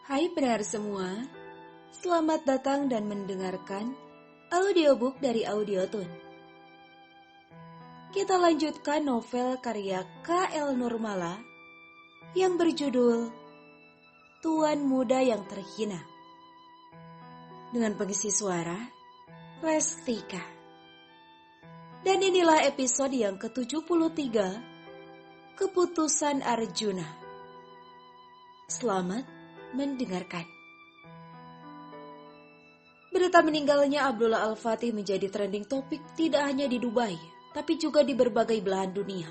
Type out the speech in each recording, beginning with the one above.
Hai pendengar semua, selamat datang dan mendengarkan audiobook dari Audiotun. Kita lanjutkan novel karya K.L. Nurmala yang berjudul Tuan Muda yang Terhina. Dengan pengisi suara Restika. Dan inilah episode yang ke-73, Keputusan Arjuna. Selamat mendengarkan. Berita meninggalnya Abdullah Al-Fatih menjadi trending topik tidak hanya di Dubai, tapi juga di berbagai belahan dunia.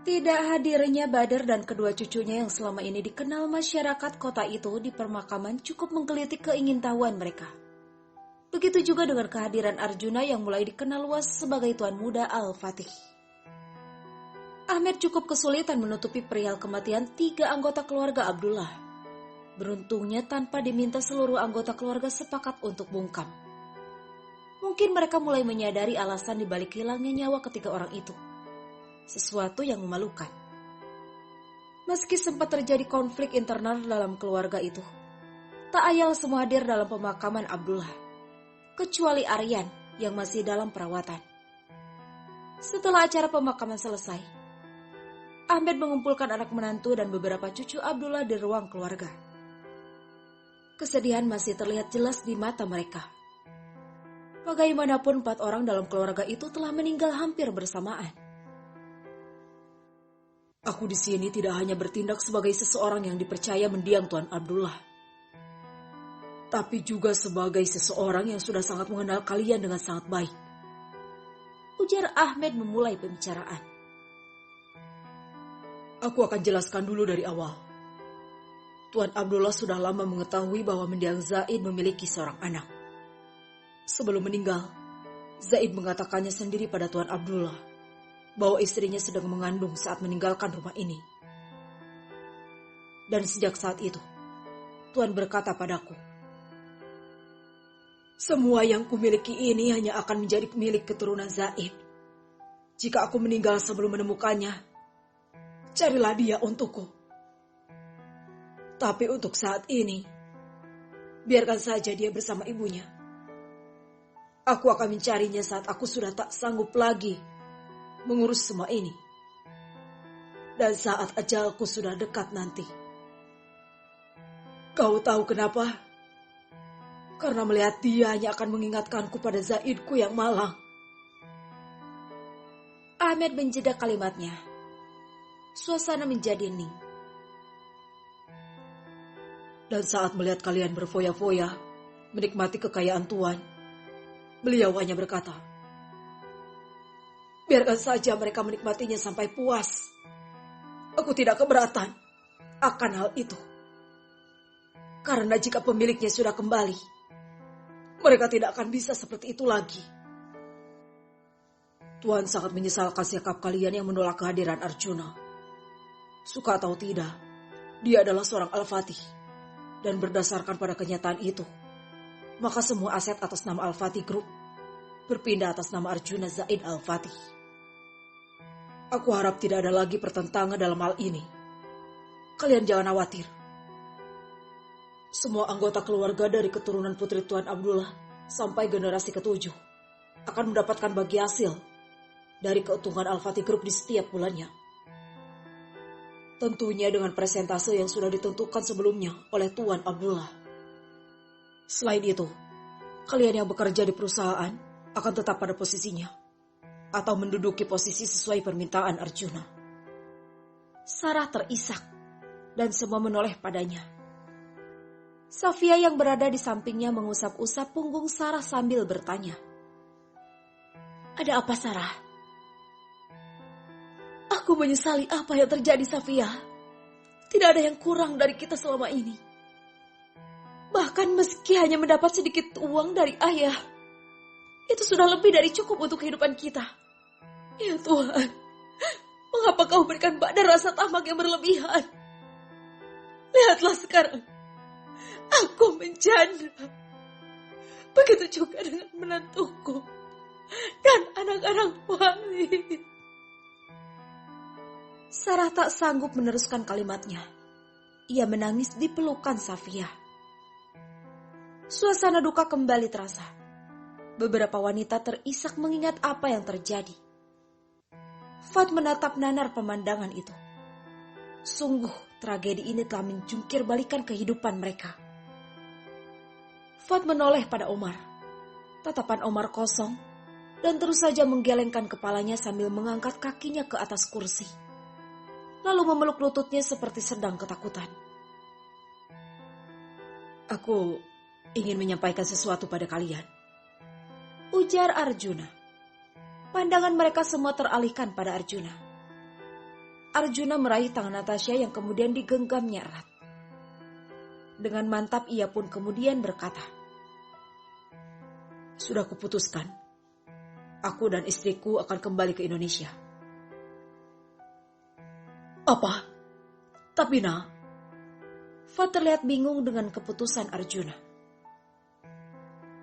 Tidak hadirnya Badar dan kedua cucunya yang selama ini dikenal masyarakat kota itu di permakaman cukup menggelitik keingintahuan mereka. Begitu juga dengan kehadiran Arjuna yang mulai dikenal luas sebagai Tuan Muda Al-Fatih. Ahmed cukup kesulitan menutupi perihal kematian 3 anggota keluarga Abdullah. Beruntungnya tanpa diminta seluruh anggota keluarga sepakat untuk bungkam. Mungkin mereka mulai menyadari alasan dibalik hilangnya nyawa ketiga orang itu. Sesuatu yang memalukan. Meski sempat terjadi konflik internal dalam keluarga itu, tak ayal semua hadir dalam pemakaman Abdullah, kecuali Aryan yang masih dalam perawatan. Setelah acara pemakaman selesai, Ahmed mengumpulkan anak menantu dan beberapa cucu Abdullah di ruang keluarga. Kesedihan masih terlihat jelas di mata mereka. Bagaimanapun 4 orang dalam keluarga itu telah meninggal hampir bersamaan. Aku di sini tidak hanya bertindak sebagai seseorang yang dipercaya mendiang Tuan Abdullah, tapi juga sebagai seseorang yang sudah sangat mengenal kalian dengan sangat baik. Ujar Ahmed memulai pembicaraan. Aku akan jelaskan dulu dari awal. Tuan Abdullah sudah lama mengetahui bahwa mendiang Zaid memiliki seorang anak. Sebelum meninggal, Zaid mengatakannya sendiri pada Tuan Abdullah bahwa istrinya sedang mengandung saat meninggalkan rumah ini. Dan sejak saat itu, Tuan berkata padaku, semua yang kumiliki ini hanya akan menjadi milik keturunan Zaid. Jika aku meninggal sebelum menemukannya, carilah dia untukku. Tapi untuk saat ini, biarkan saja dia bersama ibunya. Aku akan mencarinya saat aku sudah tak sanggup lagi mengurus semua ini. Dan saat ajalku sudah dekat nanti. Kau tahu kenapa? Karena melihat dia hanya akan mengingatkanku pada Zaidku yang malang. Ahmed menjeda kalimatnya. Suasana menjadi hening. Dan saat melihat kalian berfoya-foya, menikmati kekayaan Tuan, beliau hanya berkata, biarkan saja mereka menikmatinya sampai puas. Aku tidak keberatan akan hal itu. Karena jika pemiliknya sudah kembali, mereka tidak akan bisa seperti itu lagi. Tuan sangat menyesalkan sikap kalian yang menolak kehadiran Arjuna. Suka atau tidak, dia adalah seorang Al-Fatih. Dan berdasarkan pada kenyataan itu, maka semua aset atas nama Al-Fatih Group berpindah atas nama Arjuna Zaid Al-Fatih. Aku harap tidak ada lagi pertentangan dalam hal ini. Kalian jangan khawatir. Semua anggota keluarga dari keturunan putri Tuan Abdullah sampai generasi ke-7 akan mendapatkan bagi hasil dari keuntungan Al-Fatih Group di setiap bulannya. Tentunya dengan persentase yang sudah ditentukan sebelumnya oleh Tuan Abdullah. Selain itu, kalian yang bekerja di perusahaan akan tetap pada posisinya atau menduduki posisi sesuai permintaan Arjuna. Sarah terisak dan semua menoleh padanya. Safia yang berada di sampingnya mengusap-usap punggung Sarah sambil bertanya. Ada apa, Sarah? Aku menyesali apa yang terjadi, Safia. Tidak ada yang kurang dari kita selama ini. Bahkan meski hanya mendapat sedikit uang dari ayah, itu sudah lebih dari cukup untuk kehidupan kita. Ya Tuhan, mengapa kau berikan Badar rasa tamak yang berlebihan? Lihatlah sekarang, aku menjanda. Begitu juga dengan menantuku dan anak-anak wali. Sarah tak sanggup meneruskan kalimatnya. ia menangis di pelukan Safia. Suasana duka kembali terasa. Beberapa wanita terisak mengingat apa yang terjadi. Fuad menatap nanar pemandangan itu. Sungguh tragedi ini telah menjungkir balikan kehidupan mereka. Fuad menoleh pada Omar. Tatapan Omar kosong dan terus saja menggelengkan kepalanya sambil mengangkat kakinya ke atas kursi. Lalu memeluk lututnya seperti sedang ketakutan. Aku ingin menyampaikan sesuatu pada kalian, ujar Arjuna. Pandangan mereka semua teralihkan pada Arjuna. Arjuna meraih tangan Natasha yang kemudian digenggamnya erat. Dengan mantap ia pun kemudian berkata, sudah kuputuskan, aku dan istriku akan kembali ke Indonesia. Apa? Tapi nak, Fuad terlihat bingung dengan keputusan Arjuna.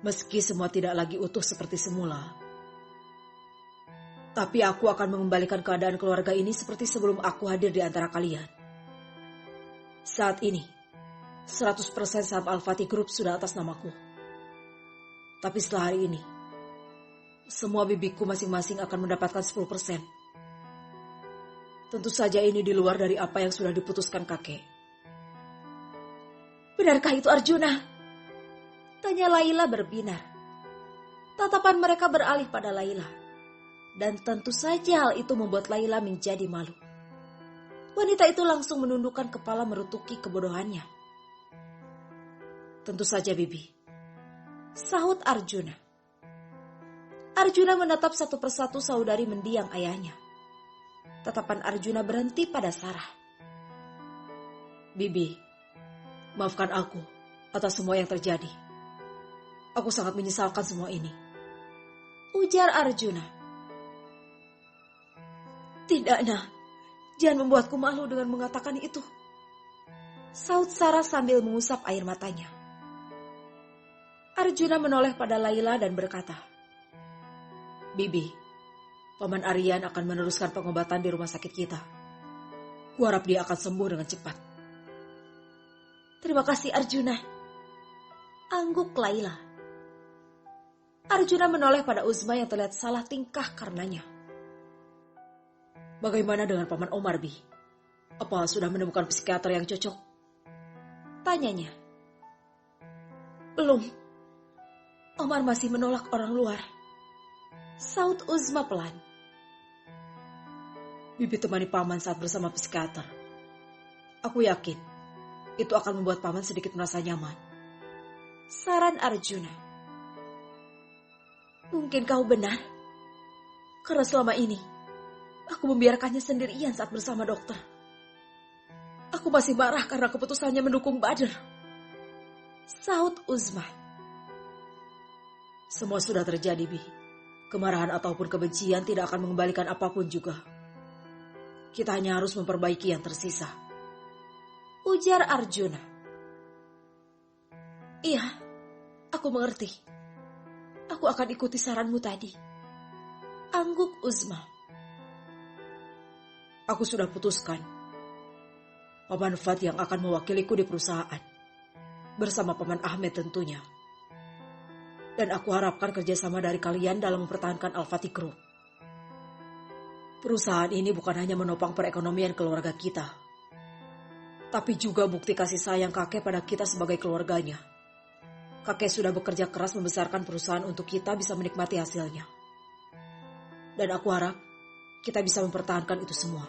Meski semua tidak lagi utuh seperti semula, tapi aku akan mengembalikan keadaan keluarga ini seperti sebelum aku hadir di antara kalian. Saat ini, 100% saham Al-Fatih Group sudah atas namaku. Tapi setelah hari ini, semua bibiku masing-masing akan mendapatkan 10%. Tentu saja ini di luar dari apa yang sudah diputuskan kakek. Benarkah itu Arjuna? Tanya Laila berbinar. Tatapan mereka beralih pada Laila. Dan tentu saja hal itu membuat Laila menjadi malu. Wanita itu langsung menundukkan kepala merutuki kebodohannya. Tentu saja Bibi, sahut Arjuna. Arjuna menatap satu persatu saudari mendiang ayahnya. Tatapan Arjuna berhenti pada Sarah. Bibi, maafkan aku atas semua yang terjadi. Aku sangat menyesalkan semua ini, ujar Arjuna. Tidak, Nah. Jangan membuatku malu dengan mengatakan itu, sahut Sarah sambil mengusap air matanya. Arjuna menoleh pada Laila dan berkata, Bibi, Paman Aryan akan meneruskan pengobatan di rumah sakit kita. Kuharap dia akan sembuh dengan cepat. Terima kasih Arjuna, angguk Laila. Arjuna menoleh pada Uzma yang terlihat salah tingkah karenanya. Bagaimana dengan Paman Omar, Bi? Apa sudah menemukan psikiater yang cocok? Tanyanya. Belum. Omar masih menolak orang luar, sahut Uzma pelan. Bibi temani Paman saat bersama psikiater. Aku yakin itu akan membuat Paman sedikit merasa nyaman, saran Arjuna. Mungkin kau benar, karena selama ini aku membiarkannya sendirian saat bersama dokter. Aku masih marah karena keputusannya mendukung Badr, sahut Uzma. Semua sudah terjadi, Bi. Kemarahan ataupun kebencian tidak akan mengembalikan apapun juga. Kita hanya harus memperbaiki yang tersisa, ujar Arjuna. Iya, aku mengerti. Aku akan ikuti saranmu tadi, angguk Uzma. Aku sudah putuskan, Paman Fuad yang akan mewakiliku di perusahaan, bersama Paman Ahmed tentunya. Dan aku harapkan kerjasama dari kalian dalam mempertahankan Al-Fatih Group. Perusahaan ini bukan hanya menopang perekonomian keluarga kita, tapi juga bukti kasih sayang kakek pada kita sebagai keluarganya. Kakek sudah bekerja keras membesarkan perusahaan untuk kita bisa menikmati hasilnya. Dan aku harap kita bisa mempertahankan itu semua,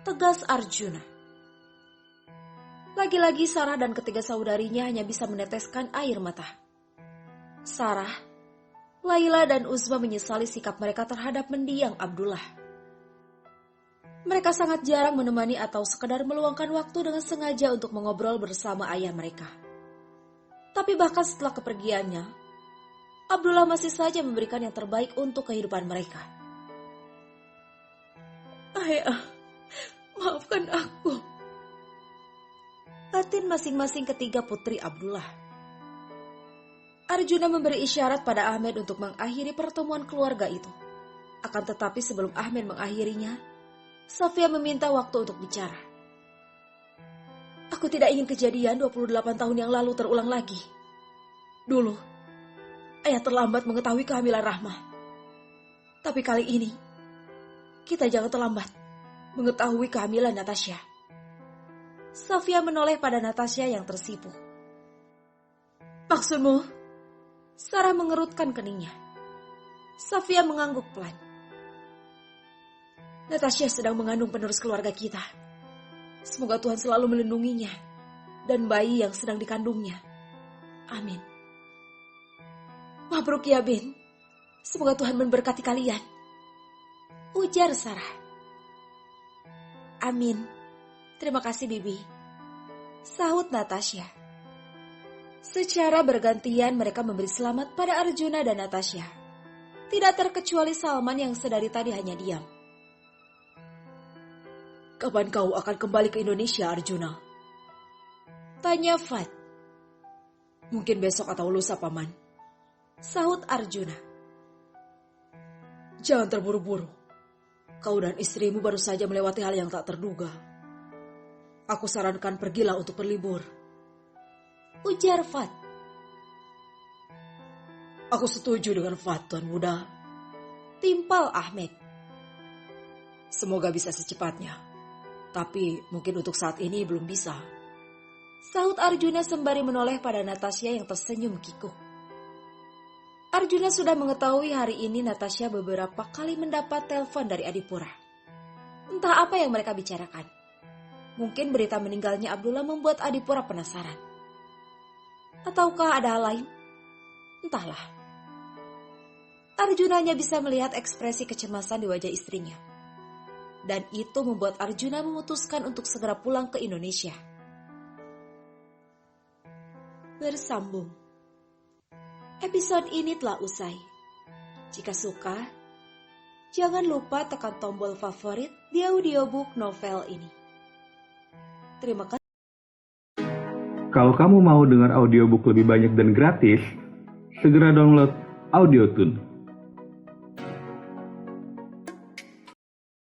tegas Arjuna. Lagi-lagi Sarah dan ketiga saudarinya hanya bisa meneteskan air mata. Sarah, Laila dan Uzma menyesali sikap mereka terhadap mendiang Abdullah. Mereka sangat jarang menemani atau sekedar meluangkan waktu dengan sengaja untuk mengobrol bersama ayah mereka. Tapi bahkan setelah kepergiannya, Abdullah masih saja memberikan yang terbaik untuk kehidupan mereka. Ayah, maafkan aku, batin masing-masing ketiga putri Abdullah. Arjuna memberi isyarat pada Ahmed untuk mengakhiri pertemuan keluarga itu. Akan tetapi sebelum Ahmed mengakhirinya, Safia meminta waktu untuk bicara. Aku tidak ingin kejadian 28 tahun yang lalu terulang lagi. Dulu, ayah terlambat mengetahui kehamilan Rahma. Tapi kali ini, kita jangan terlambat mengetahui kehamilan Natasha. Sofia menoleh pada Natasha yang tersipu. Maksudmu? Sarah mengerutkan keningnya. Sofia mengangguk pelan. Natasha sedang mengandung penerus keluarga kita. Semoga Tuhan selalu melindunginya dan bayi yang sedang dikandungnya. Amin. Mabruk ya, Bin. Semoga Tuhan memberkati kalian. Ujar Sarah. Amin. Terima kasih, Bibi. Sahut Natasha. Secara bergantian mereka memberi selamat pada Arjuna dan Natasha. Tidak terkecuali Salman yang sedari tadi hanya diam. Kapan kau akan kembali ke Indonesia, Arjuna? Tanya Fat. Mungkin besok atau lusa, Paman. Sahut Arjuna. Jangan terburu-buru. Kau dan istrimu baru saja melewati hal yang tak terduga. Aku sarankan pergilah untuk berlibur. Ujar Fat. Aku setuju dengan Fat, Tuan Muda. Timpal Ahmed. Semoga bisa secepatnya. Tapi mungkin untuk saat ini belum bisa. Sahut Arjuna sembari menoleh pada Natasha yang tersenyum kikuh. Arjuna sudah mengetahui hari ini Natasha beberapa kali mendapat telepon dari Adipura. Entah apa yang mereka bicarakan. Mungkin berita meninggalnya Abdullah membuat Adipura penasaran. Ataukah ada hal lain? Entahlah. Arjuna hanya bisa melihat ekspresi kecemasan di wajah istrinya. Dan itu membuat Arjuna memutuskan untuk segera pulang ke Indonesia. Bersambung. Episode ini telah usai. Jika suka, jangan lupa tekan tombol favorit di audiobook novel ini. Terima kasih. Kalau kamu mau dengar audiobook lebih banyak dan gratis, segera download Audiotune.